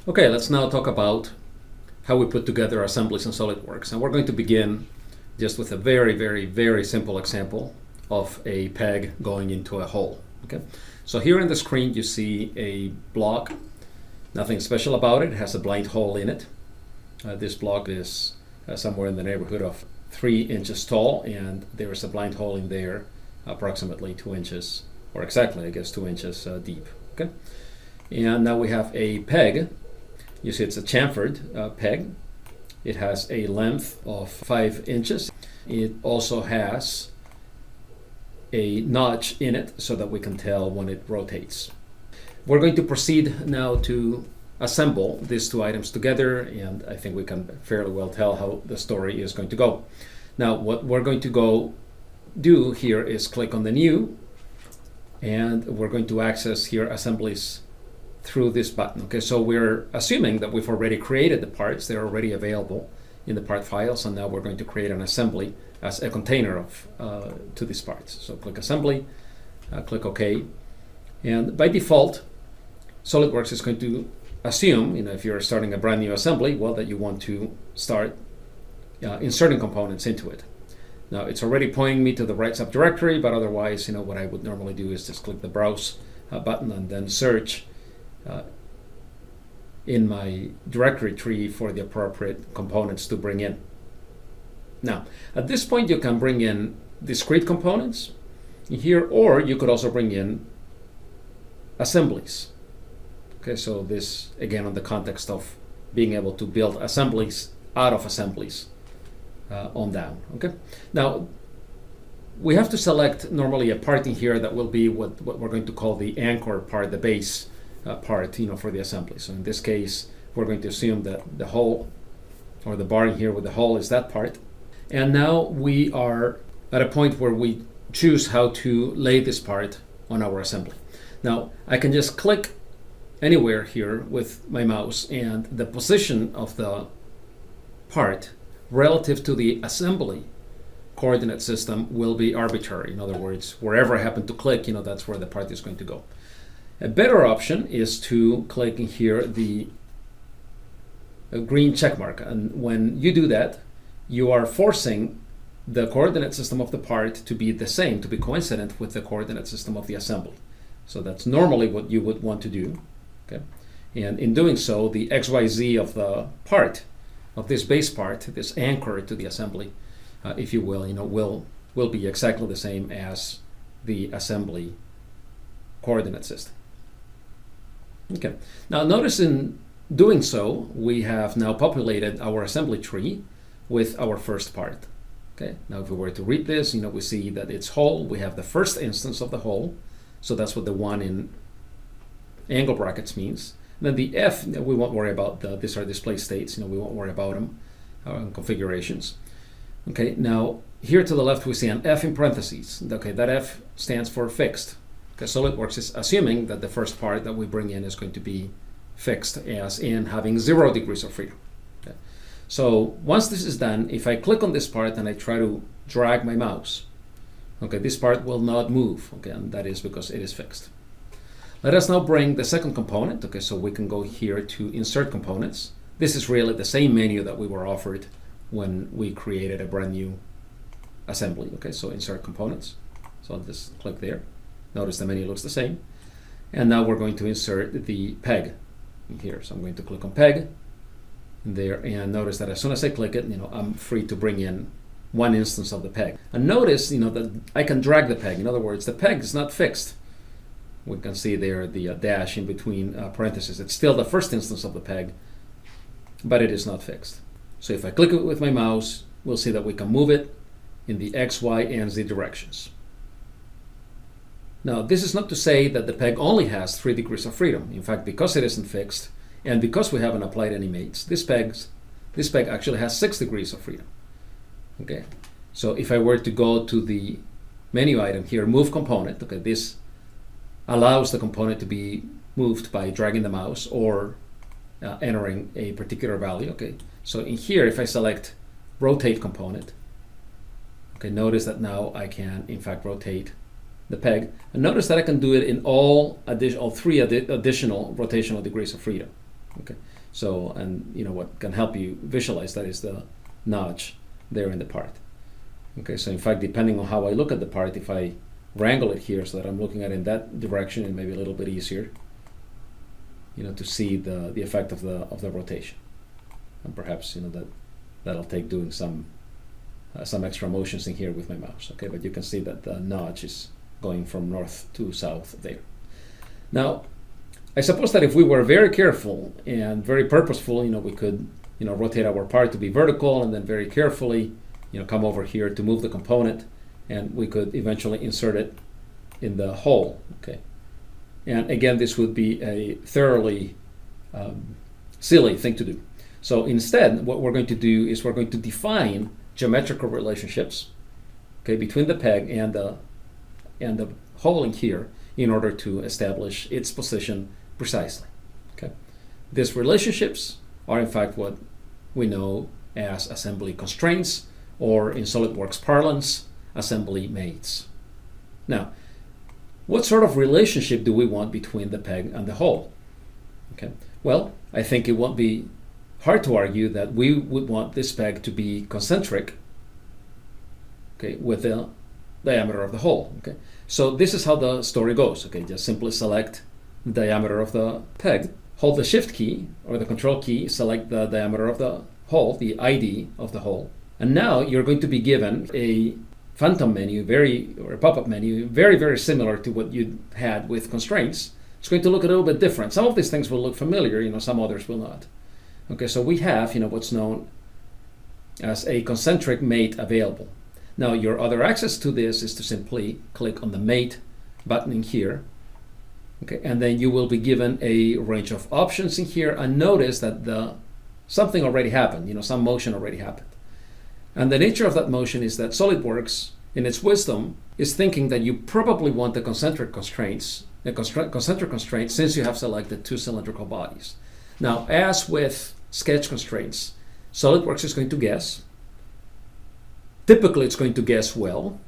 Okay, let's now talk about how we put together assemblies in SolidWorks. And we're going to begin just with a very simple example of a peg going into a hole. Okay, so here in the screen you see a block. Nothing special about it. It has a blind hole in it. This block is somewhere in the neighborhood of 3 inches tall, and there is a blind hole in there approximately 2 inches, or exactly I guess 2 inches deep. Okay, and now we have a peg. You see it's a chamfered peg. It has a length of 5 inches. It also has a notch in it so that we can tell when it rotates. We're going to proceed now to assemble these two items together, and I think we can fairly well tell how the story is going to go. Now what we're going to do here is click on the new, and we're going to access here assemblies through this button. Okay, so we're assuming that we've already created the parts. They're already available in the part files, and now we're going to create an assembly as a container of to these parts. So click assembly, click OK, and by default SolidWorks is going to assume, if you're starting a brand new assembly, well, that you want to start inserting components into it. Now it's already pointing me to the right subdirectory, but otherwise, what I would normally do is just click the browse button and then search in my directory tree for the appropriate components to bring in. Now, at this point, you can bring in discrete components here, or you could also bring in assemblies. Okay, so this again on the context of being able to build assemblies out of assemblies on down. Okay, now we have to select normally a part in here that will be what we're going to call the anchor part, the base part, for the assembly. So in this case, we're going to assume that the hole, or the bar in here with the hole, is that part. And now we are at a point where we choose how to lay this part on our assembly. Now I can just click anywhere here with my mouse, and the position of the part relative to the assembly coordinate system will be arbitrary. In other words, wherever I happen to click, that's where the part is going to go. A better option is to click in here the green check mark, and when you do that, you are forcing the coordinate system of the part to be the same, to be coincident with the coordinate system of the assembly. So that's normally what you would want to do. Okay, and in doing so, the XYZ of the part, of this base part, this anchor to the assembly, if you will, will be exactly the same as the assembly coordinate system. Okay, now notice in doing so, we have now populated our assembly tree with our first part. Okay, now if we were to read this, we see that it's hole. We have the first instance of the hole, so that's what the one in angle brackets means. And then the F, we won't worry about. These are display states. We won't worry about them configurations. Okay, now here to the left we see an F in parentheses. Okay, that F stands for fixed. Okay, SolidWorks is assuming that the first part that we bring in is going to be fixed, as in having 0 degrees of freedom. Okay. So once this is done, if I click on this part and I try to drag my mouse, okay, this part will not move. Okay, and that is because it is fixed. Let us now bring the second component. Okay, so we can go here to insert components. This is really the same menu that we were offered when we created a brand new assembly. Okay, so insert components. So I'll just click there. Notice the menu looks the same. And now we're going to insert the peg in here. So I'm going to click on peg there, and notice that as soon as I click it, I'm free to bring in one instance of the peg. And notice, that I can drag the peg. In other words, the peg is not fixed. We can see there the dash in between parentheses. It's still the first instance of the peg, but it is not fixed. So if I click it with my mouse, we'll see that we can move it in the X, Y, and Z directions. Now, this is not to say that the peg only has 3 degrees of freedom. In fact, because it isn't fixed, and because we haven't applied any mates, this peg actually has 6 degrees of freedom. Okay, so if I were to go to the menu item here, move component, okay, this allows the component to be moved by dragging the mouse or entering a particular value. Okay, so in here, if I select rotate component, okay, notice that now I can in fact rotate the peg, and notice that I can do it in all 3 additional rotational degrees of freedom. Okay, so, and what can help you visualize that is the notch there in the part. Okay, so in fact, depending on how I look at the part, if I wrangle it here so that I'm looking at it in that direction, it may be a little bit easier, to see the effect of the rotation. And perhaps that'll take doing some extra motions in here with my mouse. Okay, but you can see that the notch is going from north to south there. Now, I suppose that if we were very careful and very purposeful, we could rotate our part to be vertical and then very carefully come over here to move the component, and we could eventually insert it in the hole. Okay, and again, this would be a thoroughly silly thing to do. So instead, what we're going to do is we're going to define geometrical relationships, okay, between the peg and the hole in here in order to establish its position precisely. Okay, these relationships are in fact what we know as assembly constraints, or in SolidWorks parlance, assembly mates. Now, what sort of relationship do we want between the peg and the hole? Okay, well, I think it won't be hard to argue that we would want this peg to be concentric, okay, with the diameter of the hole. Okay, so this is how the story goes. Okay, just simply select the diameter of the peg, hold the shift key or the control key, select the diameter of the hole, the ID of the hole, and now you're going to be given a phantom menu, or a pop-up menu, very, very similar to what you had with constraints. It's going to look a little bit different. Some of these things will look familiar, some others will not. Okay, so we have, what's known as a concentric mate available. Now, your other access to this is to simply click on the mate button in here. Okay, and then you will be given a range of options in here, and notice that something already happened, some motion already happened. And the nature of that motion is that SolidWorks, in its wisdom, is thinking that you probably want the concentric constraints, since you have selected two cylindrical bodies. Now, as with sketch constraints, SolidWorks is going to guess. Typically, it's going to guess well,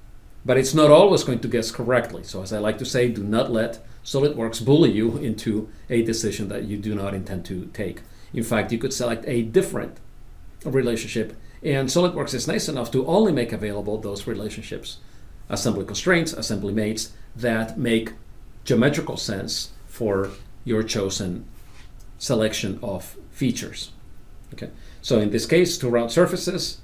but it's not always going to guess correctly. So as I like to say, do not let SolidWorks bully you into a decision that you do not intend to take. In fact, you could select a different relationship, and SolidWorks is nice enough to only make available those relationships, assembly constraints, assembly mates, that make geometrical sense for your chosen selection of features. Okay, so in this case, two round surfaces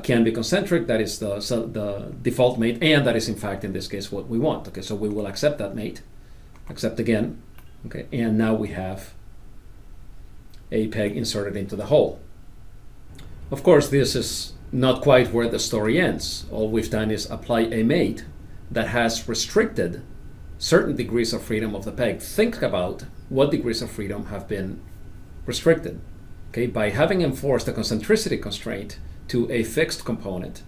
can be concentric. That is the default mate, and that is in fact in this case what we want. Okay, so we will accept that mate, accept again. Okay, and now we have a peg inserted into the hole. Of course, this is not quite where the story ends. All we've done is apply a mate that has restricted certain degrees of freedom of the peg. Think about what degrees of freedom have been restricted. Okay, by having enforced a concentricity constraint to a fixed component,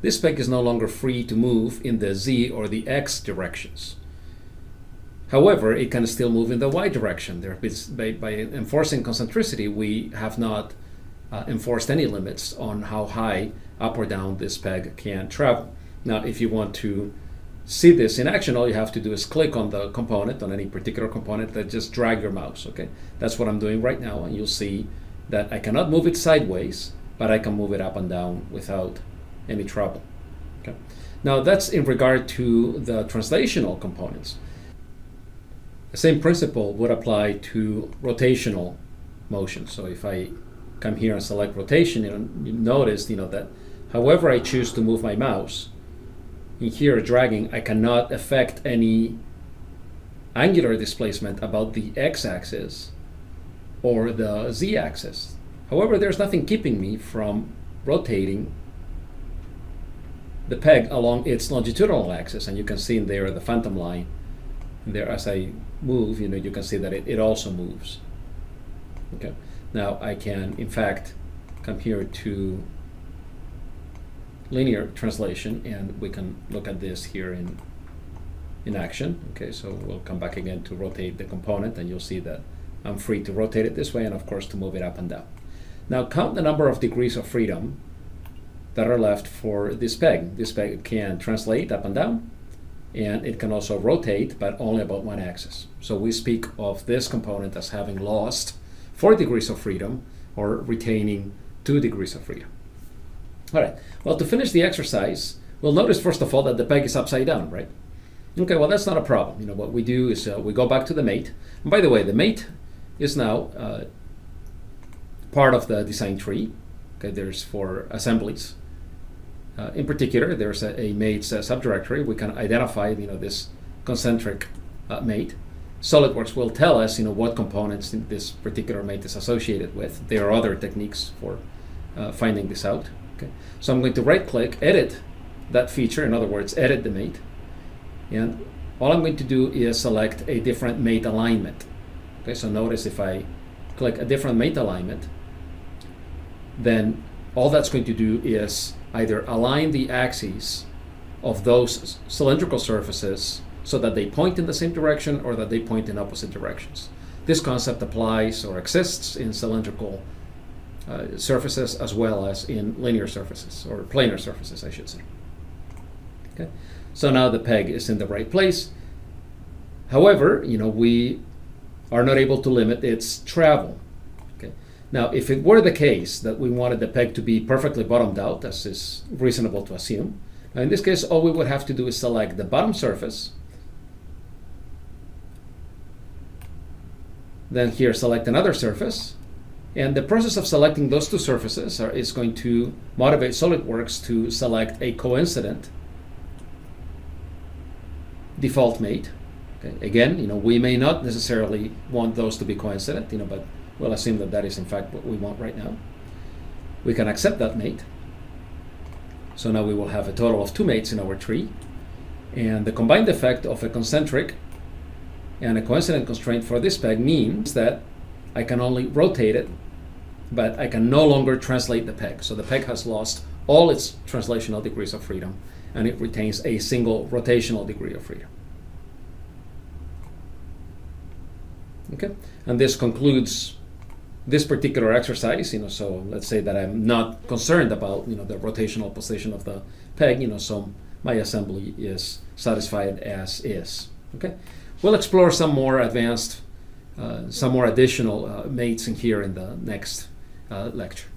this peg is no longer free to move in the Z or the X directions. However, it can still move in the Y direction. By enforcing concentricity, we have not enforced any limits on how high up or down this peg can travel. Now, if you want to see this in action, all you have to do is click on the component, on any particular component, then just drag your mouse. Okay, that's what I'm doing right now, and you'll see that I cannot move it sideways, but I can move it up and down without any trouble. Okay, now that's in regard to the translational components. The same principle would apply to rotational motion. So if I come here and select rotation, you notice that however I choose to move my mouse, in here dragging, I cannot affect any angular displacement about the x-axis or the z-axis. However, there's nothing keeping me from rotating the peg along its longitudinal axis, and you can see in there the phantom line. And there, as I move, you can see that it also moves. Okay. Now I can, in fact, come here to linear translation, and we can look at this here in action. Okay, so we'll come back again to rotate the component, and you'll see that I'm free to rotate it this way, and of course to move it up and down. Now count the number of degrees of freedom that are left for this peg. This peg can translate up and down, and it can also rotate, but only about one axis. So we speak of this component as having lost 4 degrees of freedom or retaining 2 degrees of freedom. All right, well, to finish the exercise, we'll notice first of all that the peg is upside down, right? Okay, well, that's not a problem. What we do is we go back to the mate. And by the way, the mate is now part of the design tree. Okay, there's for assemblies. In particular, there's a mate's subdirectory. We can identify, this concentric mate. SolidWorks will tell us, what components this particular mate is associated with. There are other techniques for finding this out. Okay, so I'm going to right-click, edit that feature. In other words, edit the mate. And all I'm going to do is select a different mate alignment. Okay, so notice if I click a different mate alignment, then all that's going to do is either align the axes of those cylindrical surfaces so that they point in the same direction or that they point in opposite directions. This concept applies or exists in cylindrical surfaces as well as in linear surfaces, or planar surfaces, I should say. Okay, so now the peg is in the right place. However, we are not able to limit its travel. Okay, now if it were the case that we wanted the peg to be perfectly bottomed out, as is reasonable to assume, now in this case all we would have to do is select the bottom surface, then here select another surface, and the process of selecting those two surfaces is going to motivate SolidWorks to select a coincident default mate. Okay. Again, we may not necessarily want those to be coincident, but we'll assume that that is in fact what we want right now. We can accept that mate. So now we will have a total of 2 mates in our tree, and the combined effect of a concentric and a coincident constraint for this peg means that I can only rotate it, but I can no longer translate the peg. So the peg has lost all its translational degrees of freedom, and it retains a single rotational degree of freedom. Okay, and this concludes this particular exercise. So let's say that I'm not concerned about the rotational position of the peg. So my assembly is satisfied as is. Okay, we'll explore some more advanced, some more additional mates in here in the next lecture.